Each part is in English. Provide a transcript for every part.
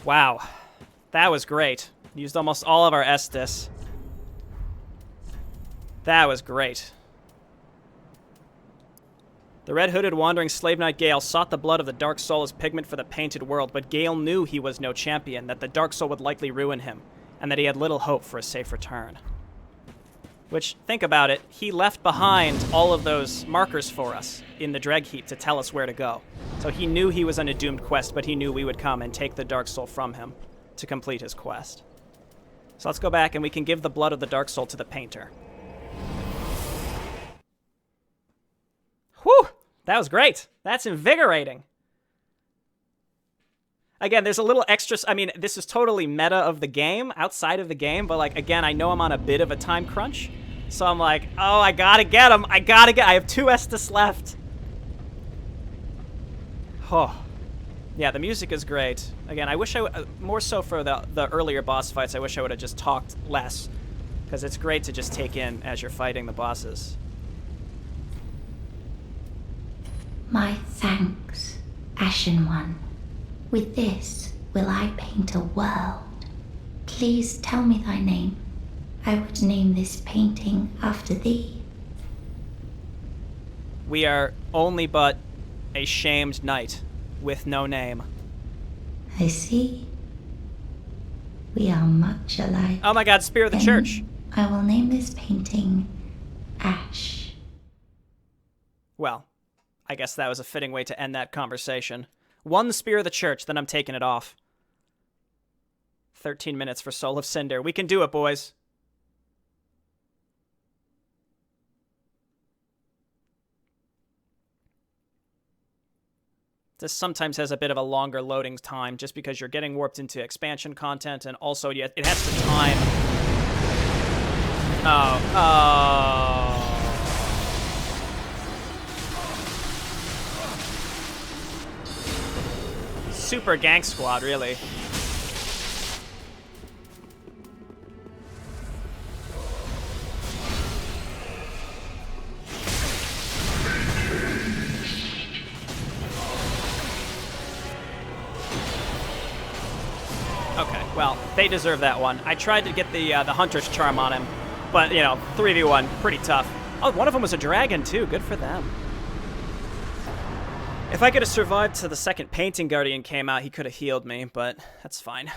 Wow. That was great. Used almost all of our Estus. That was great. The red-hooded wandering slave knight Gale sought the blood of the Dark Soul as pigment for the painted world, but Gale knew he was no champion, that the Dark Soul would likely ruin him, and that he had little hope for a safe return. Which, think about it, he left behind all of those markers for us in the Dreg Heap to tell us where to go. So he knew he was on a doomed quest, but he knew we would come and take the Dark Soul from him to complete his quest. So let's go back and we can give the blood of the Dark Soul to the painter. Whew! That was great. That's invigorating. Again, there's a little extra... I mean, this is totally meta of the game, outside of the game, but, like, again, I know I'm on a bit of a time crunch, so I'm like, oh, I gotta get him. I have 2 Estus left. Oh. Yeah, the music is great. Again, I wish more so for the earlier boss fights, I wish I would have just talked less, because it's great to just take in as you're fighting the bosses. My thanks, Ashen One. With this will I paint a world. Please tell me thy name. I would name this painting after thee. We are only but a shamed knight with no name. I see. We are much alike. Oh my god, Spear of the Church. I will name this painting Ash. Well, I guess that was a fitting way to end that conversation. 1 Spear of the Church, then I'm taking it off. 13 minutes for Soul of Cinder. We can do it, boys. This sometimes has a bit of a longer loading time just because you're getting warped into expansion content, and also it has to time. Oh. Super Gang Squad, really. Okay, well, they deserve that one. I tried to get the Hunter's Charm on him, but, you know, 3v1, pretty tough. Oh, one of them was a dragon, too. Good for them. If I could have survived till the second Painting Guardian came out, he could have healed me, but that's fine.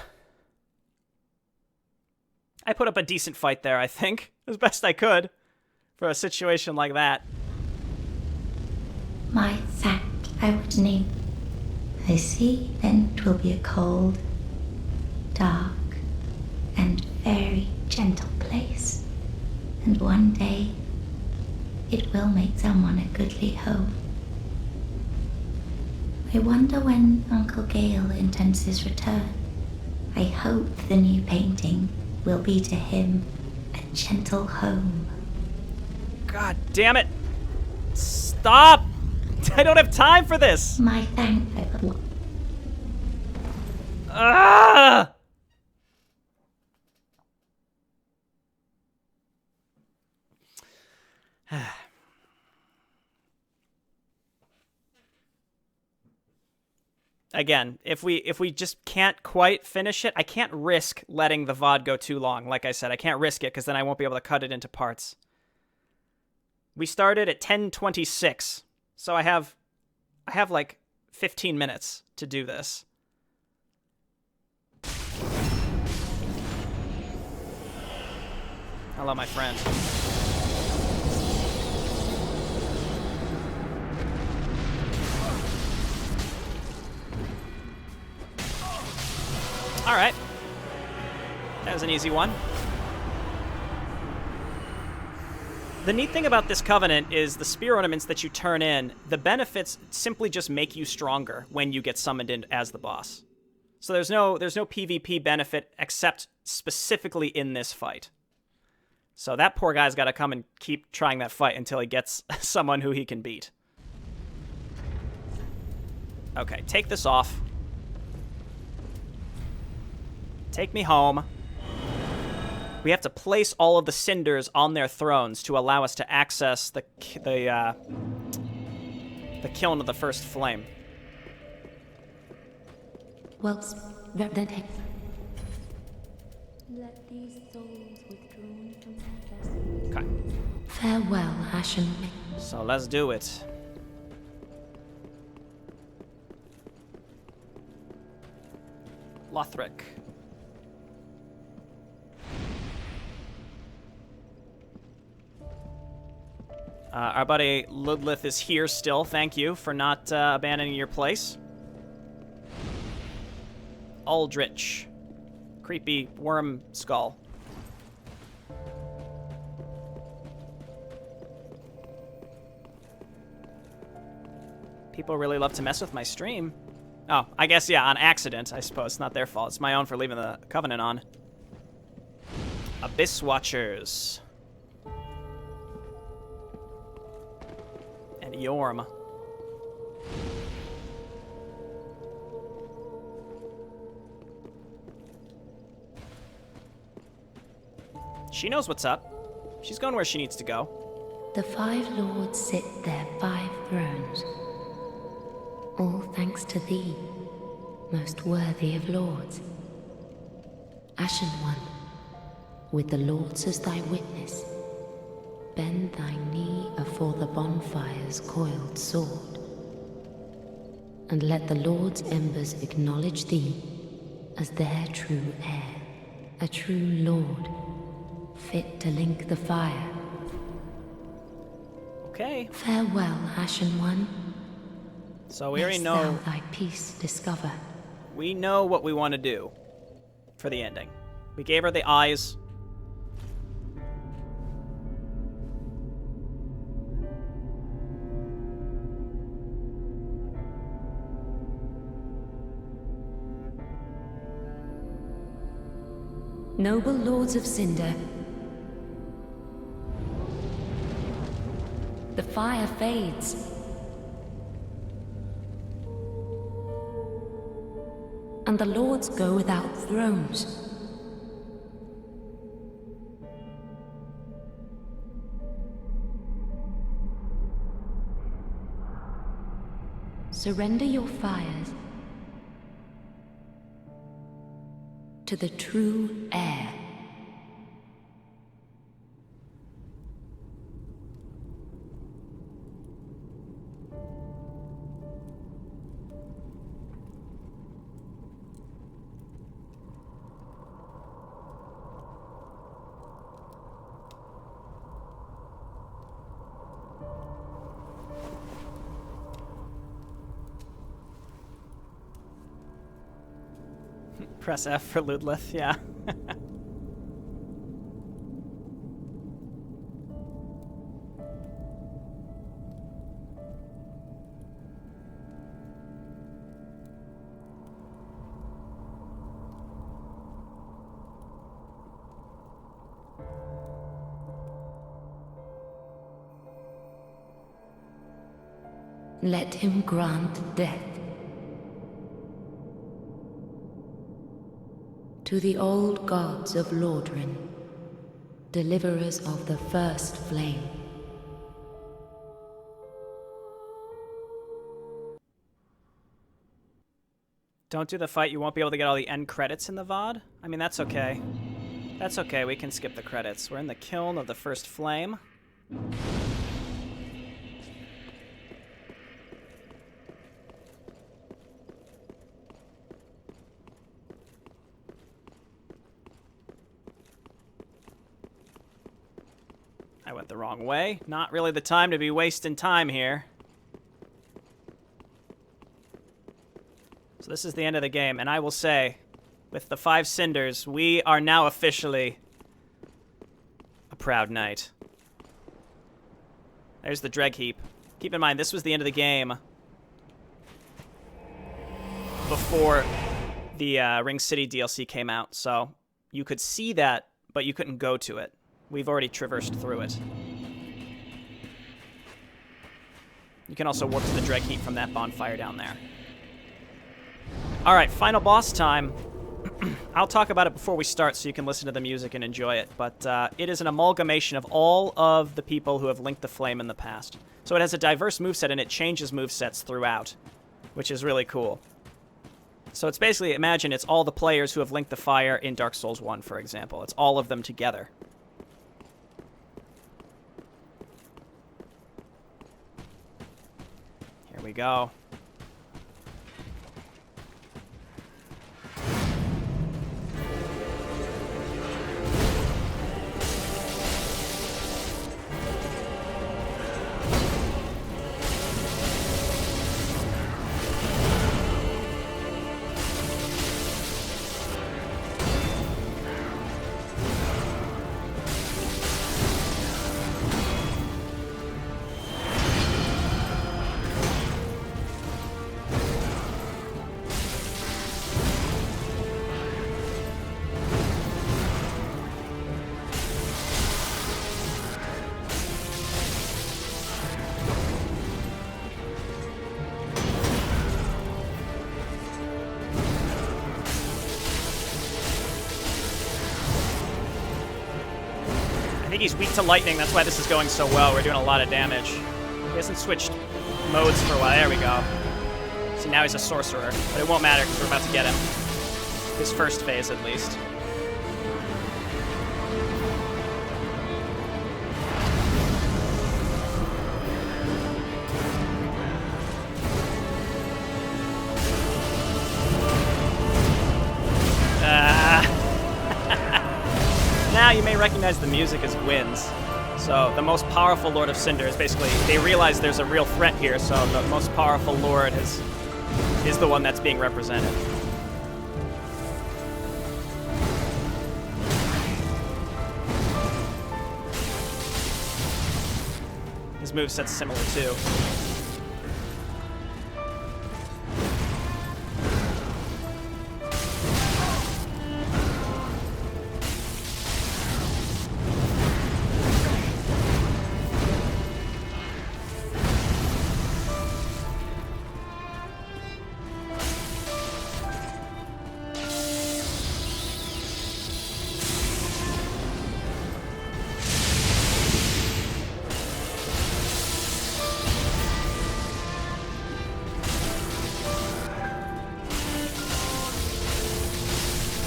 I put up a decent fight there, I think. As best I could for a situation like that. My thank I would name. I see, then 'twill be a cold, dark, and very gentle place. And one day, it will make someone a goodly home. I wonder when Uncle Gale intends his return. I hope the new painting will be to him a gentle home. God damn it! Stop! I don't have time for this! My thank... Ah! Again, if we just can't quite finish it, I can't risk letting the VOD go too long. Like I said, I can't risk it because then I won't be able to cut it into parts. We started at 10:26, so I have like 15 minutes to do this. Hello, my friend. All right. That was an easy one. The neat thing about this Covenant is the spear ornaments that you turn in, the benefits simply just make you stronger when you get summoned in as the boss. So there's no PvP benefit except specifically in this fight. So that poor guy's got to come and keep trying that fight until he gets someone who he can beat. Okay, take this off. Take me home. We have to place all of the cinders on their thrones to allow us to access the kiln of the first flame. Well, then Let these souls withdrawn from their vessels. Okay. farewell, Ashen. So let's do it. Lothric. Our buddy Ludlith is here still. Thank you for not abandoning your place. Aldrich. Creepy worm skull. People really love to mess with my stream. Oh, I guess, yeah, on accident, I suppose. It's not their fault. It's my own for leaving the Covenant on. Abyss Watchers. And Yorm. She knows what's up. She's going where she needs to go. The five lords sit their 5 thrones. All thanks to thee, most worthy of lords. Ashen One, with the lords as thy witness, bend thy knee afore the bonfire's coiled sword, and let the lords' embers acknowledge thee as their true heir, a true lord, fit to link the fire. Okay. Farewell, Ashen One. So we already Lest know. thou thy peace discover. We know what we want to do for the ending. We gave her the eyes. Noble lords of Cinder, the fire fades. And the lords go without thrones. Surrender your fires to the true heir. Press F for Ludlith, yeah. Let him grant death to the old gods of Lordran, deliverers of the first flame. Don't do the fight, you won't be able to get all the end credits in the VOD. I mean, that's okay. That's okay, we can skip the credits. We're in the kiln of the first flame. I went the wrong way. Not really the time to be wasting time here. So this is the end of the game, and I will say, with the 5 cinders, we are now officially a proud knight. There's the Dreg Heap. Keep in mind, this was the end of the game before the Ring City DLC came out, so you could see that, but you couldn't go to it. We've already traversed through it. You can also warp to the Dreg Heap from that bonfire down there. Alright, final boss time. I'll talk about it before we start so you can listen to the music and enjoy it, but it is an amalgamation of all of the people who have linked the flame in the past. So it has a diverse moveset and it changes movesets throughout, which is really cool. So it's basically, imagine it's all the players who have linked the fire in Dark Souls 1, for example. It's all of them together. Here we go. I think he's weak to lightning, that's why this is going so well. We're doing a lot of damage. He hasn't switched modes for a while. There we go. See, now he's a sorcerer. But it won't matter because we're about to get him. His first phase, at least. Now you may recognize the music as winds. So the most powerful Lord of Cinder is basically, they realize there's a real threat here, so the most powerful Lord is the one that's being represented. His moveset's similar too.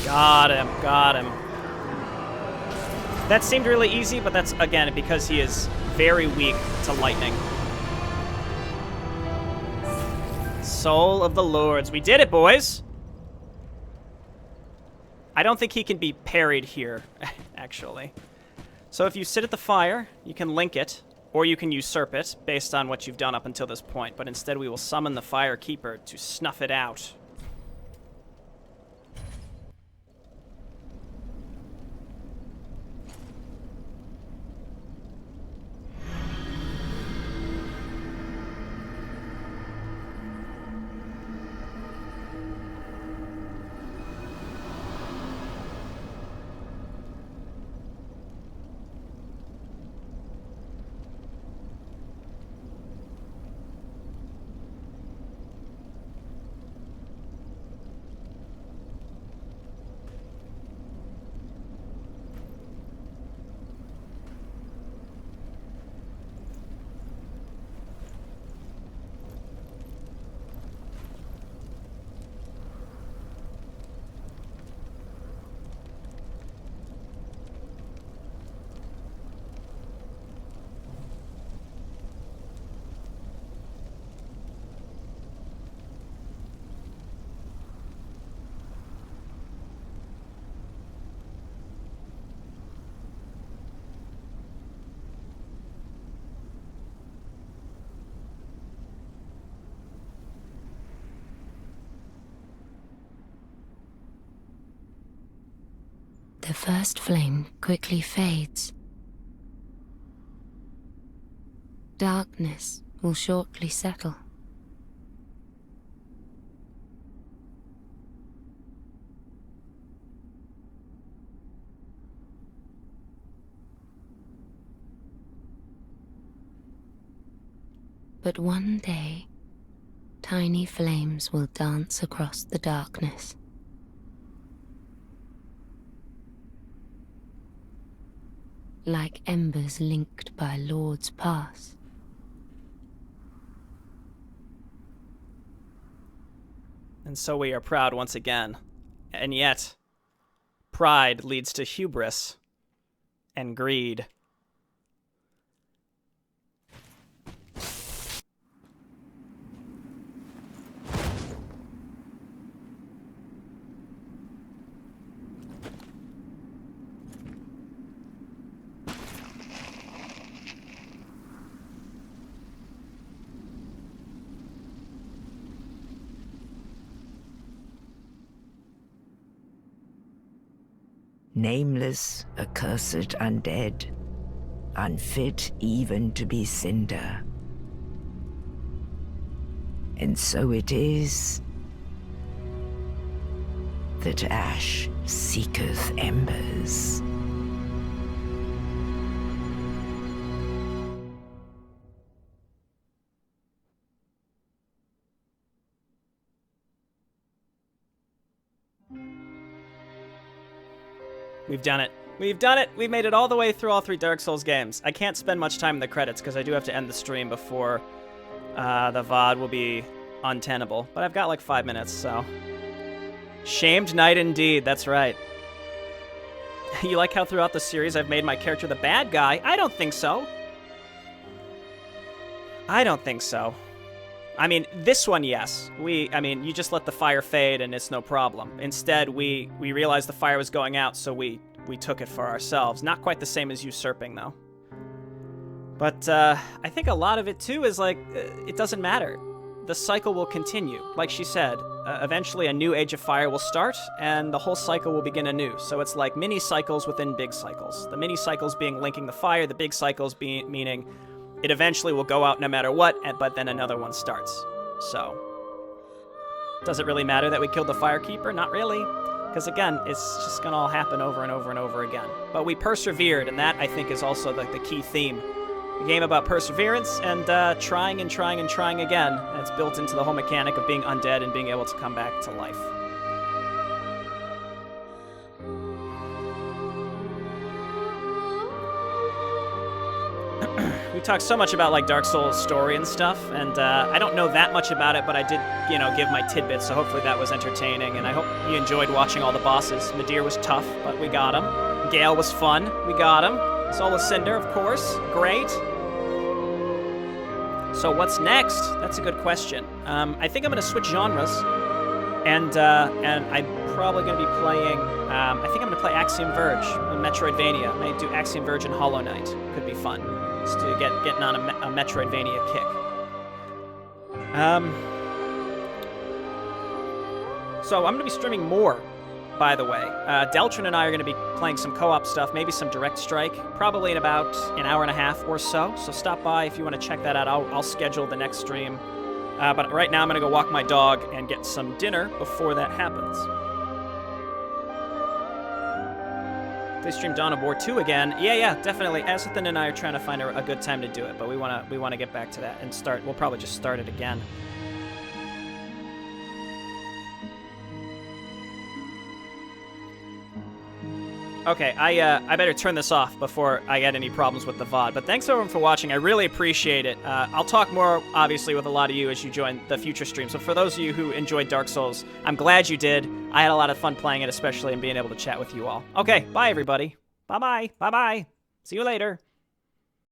Got him, got him. That seemed really easy, but that's, again, because he is very weak to lightning. Soul of the Lords. We did it, boys! I don't think he can be parried here, actually. So if you sit at the fire, you can link it, or you can usurp it, based on what you've done up until this point. But instead we will summon the Fire Keeper to snuff it out. The first flame quickly fades. Darkness will shortly settle. But one day, tiny flames will dance across the darkness. Like embers linked by Lord's Pass. And so we are proud once again. And yet, pride leads to hubris and greed. Nameless, accursed undead, unfit even to be Cinder. And so it is that ash seeketh embers. We've done it. We've done it! We've made it all the way through all 3 Dark Souls games. I can't spend much time in the credits because I do have to end the stream before the VOD will be untenable. But I've got like 5 minutes, so... Shamed Knight indeed, that's right. You like how throughout the series I've made my character the bad guy? I don't think so. I don't think so. I mean, this one, yes. I mean, you just let the fire fade and it's no problem. Instead, we realized the fire was going out, so we took it for ourselves. Not quite the same as usurping, though. But I think a lot of it, too, is like, it doesn't matter. The cycle will continue. Like she said, eventually a new Age of Fire will start, and the whole cycle will begin anew. So it's like mini cycles within big cycles. The mini cycles being linking the fire, the big cycles meaning it eventually will go out no matter what, but then another one starts. So, does it really matter that we killed the Firekeeper? Not really. Because again, it's just going to all happen over and over and over again. But we persevered, and that, I think, is also the key theme. A game about perseverance and trying and trying and trying again. And it's built into the whole mechanic of being undead and being able to come back to life. We talked so much about like Dark Souls story and stuff, and I don't know that much about it, but I did, give my tidbits, so hopefully that was entertaining, and I hope you enjoyed watching all the bosses. Midir was tough, but we got him. Gale was fun, we got him. Soul of Cinder, of course, great. So what's next? That's a good question. I think I'm going to switch genres, and I'm probably going to be playing, I think I'm going to play Axiom Verge, Metroidvania. I may do Axiom Verge and Hollow Knight. Could be fun. Just to getting on a Metroidvania kick. So I'm going to be streaming more, by the way. Deltrin and I are going to be playing some co-op stuff, maybe some Direct Strike, probably in about an hour and a half or so. So stop by if you want to check that out. I'll schedule the next stream. But right now I'm going to go walk my dog and get some dinner before that happens. They stream Dawn of War 2 again. Yeah, definitely. Asathan and I are trying to find a good time to do it, but we wanna get back to that and start. We'll probably just start it again. Okay, I better turn this off before I get any problems with the VOD. But thanks everyone for watching. I really appreciate it. I'll talk more, obviously, with a lot of you as you join the future stream. So for those of you who enjoyed Dark Souls, I'm glad you did. I had a lot of fun playing it, especially, and being able to chat with you all. Okay, bye, everybody. Bye-bye. Bye-bye. See you later.